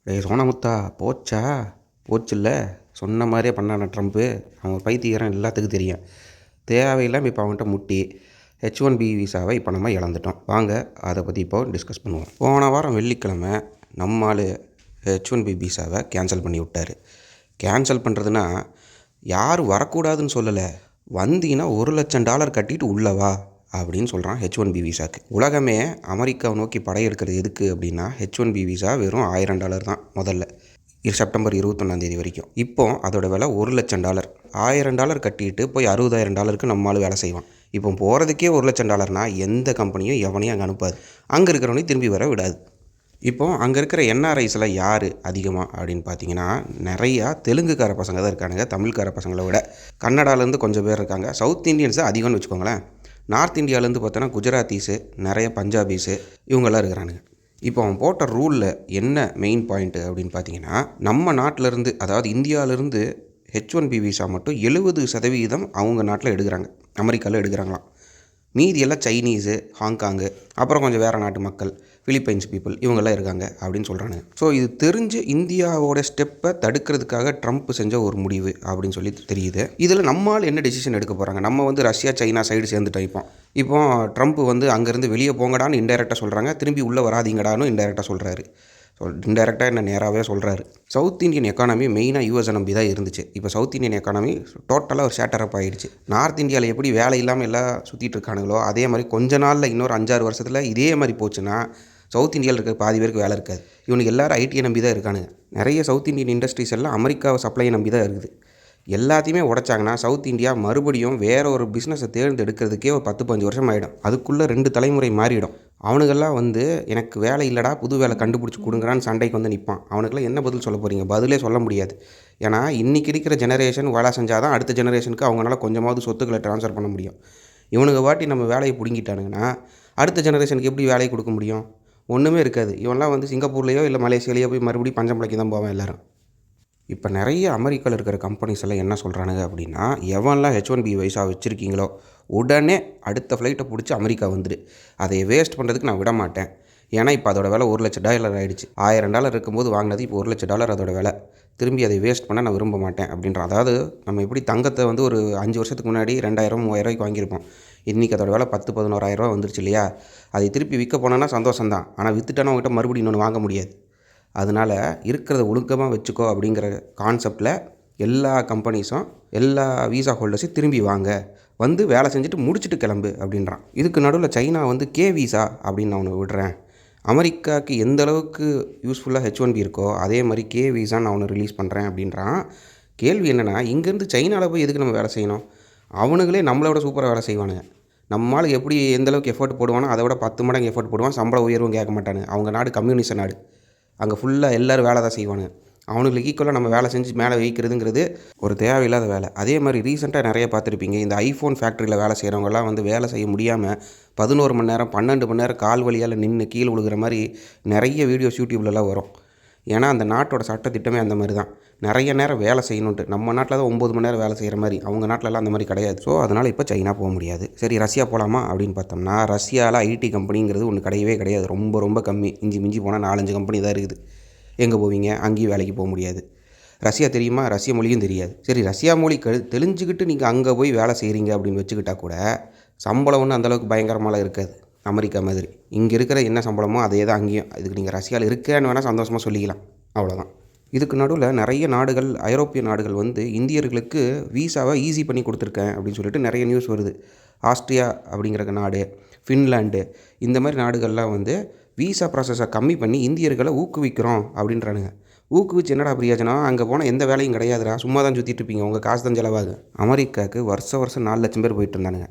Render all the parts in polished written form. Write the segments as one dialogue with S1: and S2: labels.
S1: டேய் சோனமுத்தா, போச்சா? போச்சுல்ல. சொன்ன மாதிரியே பண்ணான ட்ரம்ப்பு. அவன் பைத்தியக்காரன், எல்லாத்துக்கும் தெரியும். தேவையில்லாமல் இப்போ அவன்கிட்ட முட்டி H1B விசாவை இப்போ நம்ம இழந்துட்டோம். வாங்க அதை பற்றி இப்போ டிஸ்கஸ் பண்ணுவோம். போன வாரம் வெள்ளிக்கிழமை நம்மால் H1B விசாவை கேன்சல் பண்ணி விட்டார். கேன்சல் பண்ணுறதுனா யாரும் வரக்கூடாதுன்னு சொல்லலை, வந்தீங்கன்னா $1,00,000 கட்டிட்டு உள்ளவா அப்படின்னு சொல்கிறான் H1B விசாக்கு. உலகமே அமெரிக்காவை நோக்கி படையெடுக்கிறது எதுக்கு அப்படின்னா, H1B விசா வெறும் $1000 தான் முதல்ல, செப்டம்பர் 21 வரைக்கும். இப்போ அதோட விலை $1,00,000. $1000 கட்டிட்டு போய் $60,000 நம்மளால் வேலை செய்வான். இப்போ போகிறதுக்கே $1,00,000 எந்த கம்பெனியும் எவனையும் அங்கே அனுப்பாது, அங்கே இருக்கிறவனையும் திரும்பி வர விடாது. இப்போ அங்கே இருக்கிற என்ஆர்ஐஸில் யார் அதிகமாக அப்படின்னு பார்த்தீங்கன்னா, நிறையா தெலுங்குக்கார பசங்க தான் இருக்கானுங்க, தமிழ்கார பசங்களை விட. கன்னடாலேருந்து கொஞ்சம் பேர் இருக்காங்க. சவுத் இந்தியன்ஸ் தான் அதிகம்னு வச்சுக்கோங்களேன். நார்த் இந்தியாவிலேருந்து பார்த்தோன்னா குஜராத்தீஸு, நிறைய பஞ்சாபீஸு, இவங்கெல்லாம் இருக்கிறானுங்க. இப்போ அவன் போட்ட ரூலில் என்ன மெயின் பாயிண்ட்டு அப்படின்னு பார்த்தீங்கன்னா, நம்ம நாட்டிலேருந்து, அதாவது இந்தியாவிலேருந்து H1B விசா மட்டும் 70% அவங்க நாட்டில் எடுக்கிறாங்க, அமெரிக்காவில் எடுக்கிறாங்களாம். மீதி எல்லாம் சைனீஸு, ஹாங்காங்கு, அப்புறம் கொஞ்சம் வேறு நாட்டு மக்கள், ஃபிலிப்பைன்ஸ் பீப்புள், இவங்கெல்லாம் இருக்காங்க அப்படின்னு சொல்கிறாங்க. ஸோ இது தெரிஞ்சு இந்தியாவோட ஸ்டெப்பை தடுக்கிறதுக்காக ட்ரம்ப் செஞ்ச ஒரு முடிவு அப்படின்னு சொல்லி தெரியுது. இதில் நம்மால் என்ன டெசிஷன் எடுக்க போகிறாங்க? நம்ம ரஷ்யா சைனா சைடு சேர்ந்துட்டோம். இப்போ ட்ரம்ப் அங்கேருந்து வெளியே போங்கடான்னு இன்டெரக்டாக சொல்கிறாங்க, திரும்பி உள்ளே வராதிங்கடான்னு இன்டெரக்டாக சொல்கிறாரு. இன்டெரக்டாக என்ன நேராகவே சொல்கிறாரு. சவுத் இந்தியன் எக்கானமி மெயினாக யூஎஸை நம்பி தான் இருந்துச்சு. இப்போ சவுத் இந்தியன் எக்கானமி டோட்டலாக ஒரு ஷேட்டரப் ஆகிடுச்சு. நார்த் இந்தியாவில் எப்படி வேலை இல்லாமல் எல்லாம் சுற்றிட்டு இருக்கானுங்களோ, அதே மாதிரி கொஞ்ச நாளில் இன்னொரு 5-6 வருஷத்தில் இதே மாதிரி போச்சுன்னா சவுத் இந்தியாவில் இருக்க பாதி பேருக்கு வேலை இருக்காது. இவனுக்கு எல்லோரும் ஐடியை நம்பி தான் இருக்கானுங்க. நிறைய சவுத் இந்தியன் இண்டஸ்ட்ரீஸ் எல்லாம் அமெரிக்காவை சப்ளையை நம்பி தான் இருக்குது. எல்லாத்தையுமே உடைச்சாங்கன்னா சவுத் இந்தியா மறுபடியும் வேறு ஒரு பிஸ்னஸை தேர்ந்தெடுக்கிறதுக்கே ஒரு 10-15 வருஷம் ஆகிடும். அதுக்குள்ளே 2 தலைமுறை மாறிடும். அவனுங்கெல்லாம் எனக்கு வேலை இல்லைடா, புது வேலை கண்டுபிடிச்சி கொடுங்குறான்னு சண்டைக்கு நிற்பான். அவனுக்கெல்லாம் என்ன பதில் சொல்ல போகிறீங்க? பதிலே சொல்ல முடியாது. ஏன்னா இன்றைக்கி இருக்கிற ஜெனரேஷன் வேலை செஞ்சால் தான் அடுத்த ஜெனரேஷனுக்கு அவங்களால கொஞ்சமாவது சொத்துக்களை ட்ரான்ஸ்ஃபர் பண்ண முடியும். இவனுங்க வாட்டி நம்ம வேலையை பிடுங்கிட்டானுங்கன்னா அடுத்த ஜெனரேஷனுக்கு எப்படி வேலையை கொடுக்க முடியும்? ஒன்றுமே இருக்காது. இவன்லாம் சிங்கப்பூர்லேயோ இல்லை மலேசியாலேயோ போய் மறுபடியும் பஞ்சம் பிழைக்க தான் போவேன் எல்லோரும். இப்போ நிறைய அமெரிக்காவில் இருக்கிற கம்பெனிஸ் எல்லாம் என்ன சொல்கிறானுங்க அப்படின்னா, எவன்லாம் H1B விசா வச்சுருக்கீங்களோ உடனே அடுத்த ஃப்ளைட்டை பிடிச்சி அமெரிக்கா வந்துடு, அதை வேஸ்ட் பண்ணுறதுக்கு நான் விட மாட்டேன். ஏன்னா இப்போ அதோட விலை $1,00,000 ஆகிடுச்சு. $1000 இருக்கும்போது வாங்கினது இப்போ $1,00,000 அதோட விலை. திரும்பி அதை வேஸ்ட் பண்ண நான் விரும்ப மாட்டேன் அப்படின்றான். அதாவது நம்ம எப்படி தங்கத்தை ஒரு 5 வருஷத்துக்கு முன்னாடி 2000-3000 வாங்கியிருப்போம். இன்றைக்கி அதோட விலை 10-11,000 வந்துருச்சு இல்லையா? அதை திருப்பி விற்க போனோன்னா சந்தோஷம்தான். ஆனால் விற்றுட்டானா அவங்ககிட்ட மறுபடியும் இன்னொன்று வாங்க முடியாது. அதனால் இருக்கிறத ஒழுக்கமாக வச்சுக்கோ அப்படிங்கிற கான்செப்டில் எல்லா கம்பெனிஸும் எல்லா விசா ஹோல்டர்ஸையும் திரும்பி வந்து வேலை செஞ்சுட்டு முடிச்சுட்டு கிளம்பு அப்படின்றான். இதுக்கு நடுவில் சைனா கே விசா அப்படின்னு நான் ஒன்று விடுறேன், அமெரிக்காவுக்கு எந்த அளவுக்கு யூஸ்ஃபுல்லாக H1B இருக்கோ அதே மாதிரி கே விசா நான் ஒன்று ரிலீஸ் பண்ணுறேன் அப்படின்றான். கேள்வி என்னென்னா, இங்கேருந்து சைனாவில் போய் எதுக்கு நம்ம வேலை செய்யணும்? அவனுங்களே நம்மளோட சூப்பராக வேலை செய்வானுங்க. நம்மளுக்கு எப்படி எந்த அளவுக்கு எஃபர்ட் போடுவானோ அதை விட 10 மடங்கு எஃபர்ட் போடுவான். சம்பள உயர்வும் கேட்க மாட்டானு. அவங்க நாடு கம்யூனிஸ்ட் நாடு. அங்கே ஃபுல்லாக எல்லோரும் வேலை தான் செய்வானுங்க. அவனுங்களுக்கு ஈக்குவலாக நம்ம வேலை செஞ்சு மேலே வைக்கிறதுங்கிறது ஒரு தேவையில்லாத வேலை. அதே மாதிரி ரீசெண்டாக நிறைய பார்த்துருப்பீங்க, இந்த ஐஃபோன் ஃபேக்ட்ரியில் வேலை செய்கிறவங்கலாம் வேலை செய்ய முடியாமல் 11 மணி நேரம் 12 மணி நேரம் கால் வழியால் நின்று கீழே விழுகிற மாதிரி நிறைய வீடியோஸ் யூடியூப்லலாம் வரும். ஏன்னா அந்த நாட்டோட சட்டத்திட்டமே அந்த மாதிரி தான், நிறைய நேரம் வேலை செய்யணுன்ட்டு. நம்ம நாட்டில் தான் 9 மணி நேரம் வேலை செய்கிற மாதிரி, அவங்க நாட்டிலலாம் அந்த மாதிரி கிடையாது. ஸோ அதனால் இப்போ சைனா போக முடியாது. சரி, ரஷ்யா போகலாமா அப்படின்னு பார்த்தோம்னா, ரஷ்யாவில் ஐடி கம்பெனிங்கிறது ஒன்று கிடையவே கிடையாது. ரொம்ப ரொம்ப கம்மி. மிஞ்சி போனால் 4-5 கம்பெனி தான் இருக்குது. எங்கே போவீங்க? அங்கேயும் வேலைக்கு போக முடியாது. ரஷ்யா தெரியுமா? ரஷ்ய மொழியும் தெரியாது. சரி, ரஷ்யா மொழி தெளிஞ்சுக்கிட்டு நீங்கள் அங்கே போய் வேலை செய்கிறீங்க அப்படின்னு வச்சுக்கிட்டா கூட சம்பளம் ஒன்றும் அந்தளவுக்கு பயங்கரமாலாம் இருக்காது அமெரிக்கா மாதிரி. இங்கே இருக்கிற என்ன சம்பளமோ அதே தான் அங்கேயும். இதுக்கு நீங்கள் ரஷ்யாவில் இருக்கேன்னு வேணால் சந்தோஷமாக சொல்லிக்கலாம், அவ்வளோதான். இதுக்கு நடுவில் நிறைய நாடுகள், ஐரோப்பிய நாடுகள் இந்தியர்களுக்கு வீசாவை ஈஸி பண்ணி கொடுத்துருக்கேன் அப்படின்னு சொல்லிட்டு நிறைய நியூஸ் வருது. ஆஸ்ட்ரியா அப்படிங்கிற நாடு, ஃபின்லாண்டு, இந்த மாதிரி நாடுகள்லாம் வீசா ப்ராசஸை கம்மி பண்ணி இந்தியர்களை ஊக்குவிக்கிறோம் அப்படின்றானுங்க. ஊக்குவிச்சு என்னடா பிரயோஜனம்? அங்கே போனால் எந்த வேலையும் கிடையாதுடா, சும்மா தான் சுற்றிட்டு இருப்பீங்க, உங்கள் காசு தான் செலவாகும். அமெரிக்காவுக்கு வருஷம் 4 லட்சம் பேர் போயிட்டு இருந்தானுங்க.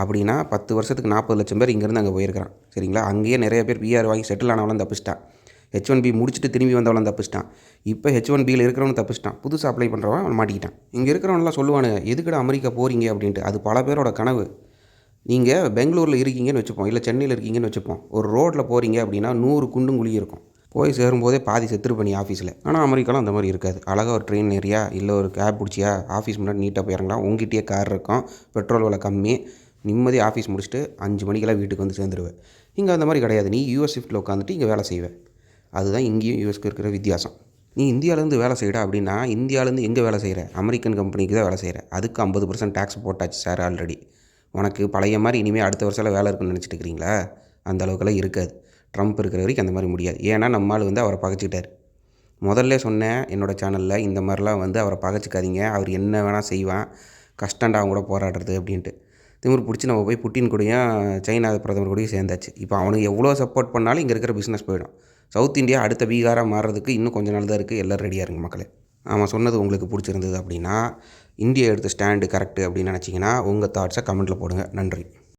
S1: அப்படின்னா 10 வருஷத்துக்கு 40 லட்சம் பேர் இங்கேருந்து அங்கே போயிருக்கிறான். சரிங்களா? அங்கேயே நிறைய பேர் பிஆர் வாங்கி செட்டில் ஆனவங்களும் தப்பிச்சிட்டான். H1B முடிச்சுட்டு திரும்பி வந்தவளும் தப்பிச்சிட்டான். இப்போ H1Bயில் இருக்கிறவனும் தப்பிச்சிட்டான். புதுசாக அப்ளை பண்ணுறவன் அவன் மாட்டிக்கிட்டான். இங்கே இருக்கிறவனெலாம் சொல்லுவானுங்க, எதுக்குடா அமெரிக்கா போகிறீங்க அப்படின்ட்டு. அது பல பேரோட கனவு. நீங்கள் பெங்களூரில் இருக்கீங்கன்னு வச்சுப்போம், இல்லை சென்னையில் இருக்கீங்கன்னு வச்சுப்போம். ஒரு ரோட்டில் போகிறீங்க அப்படின்னா 100 குண்டும் குழி இருக்கும். போய் சேரும்போதே பாதி செத்துருப்ப நீ ஆஃபீஸில். ஆனால் அமெரிக்காலாம் அந்த மாதிரி இருக்காது. அழகாக ஒரு ட்ரெயின் ஏரியா இல்லை ஒரு கேப் பிடிச்சியா ஆஃபீஸ் முன்னாடி நீட்டாக போய் இறங்கலாம். உங்ககிட்டயே கார் இருக்கும், பெட்ரோல் விலை கம்மி, நிம்மதி ஆஃபீஸ் முடிச்சுட்டு 5 மணிக்கெல்லாம் வீட்டுக்கு சேர்ந்துருவேன். இங்கே அந்த மாதிரி கிடையாது. நீ யூஎஸ் ஷிஃப்ட்டில் உட்காந்துட்டு இங்கே வேலை செய்வேன். அதுதான் இங்கேயும் யூஎஸ்க்கு இருக்கிற வித்தியாசம். நீ இந்தியாவிலேருந்து வேலை செய்யடா அப்படின்னா, இந்தியாவிலேருந்து எங்கே வேலை செய்கிற? அமெரிக்கன் கம்பெனிக்கு தான் வேலை செய்கிற. அதுக்கு 50% டேக்ஸ் போட்டாச்சு சார் ஆல்ரெடி. உனக்கு பழைய மாதிரி இனிமேல் அடுத்த வருஷம்லாம் வேலை இருக்குன்னு நினச்சிட்டு இருக்கிறீங்களா? அந்த அளவுக்குலாம் இருக்காது. ட்ரம்ப் இருக்கிற வரைக்கும் அந்த மாதிரி முடியாது. ஏன்னா நம்ம ஆள் அவரை பகைச்சிக்கிட்டார். முதல்ல சொன்னேன் என்னோடய சேனலில், இந்த மாதிரிலாம் அவரை பகைச்சிக்காதீங்க, அவர் என்ன வேணால் செய்வான், கஷ்டண்டா அவங்க கூட போராடுறது அப்படின்ட்டு. திமிரு பிடிச்சி நம்ம போய் புட்டின் கூடயும் சைனா பிரதமர் கூடயும் சேர்ந்தாச்சு. இப்போ அவனுக்கு எவ்வளோ சப்போர்ட் பண்ணாலும் இங்கே இருக்கிற பிஸ்னஸ் போயிடும். சவுத் இந்தியா அடுத்த பீகாராக மாறுறதுக்கு இன்னும் கொஞ்சம் நாள் தான் இருக்குது. எல்லோரும் ரெடியாக இருங்க மக்களே. அவன் சொன்னது உங்களுக்கு பிடிச்சிருந்தது அப்படின்னா, இந்தியா எடுத்த ஸ்டாண்டு கரெக்டு அப்படின்னு நினச்சிங்கன்னா உங்கள் தாட்ஸை கமெண்ட்டில் போடுங்க. நன்றி.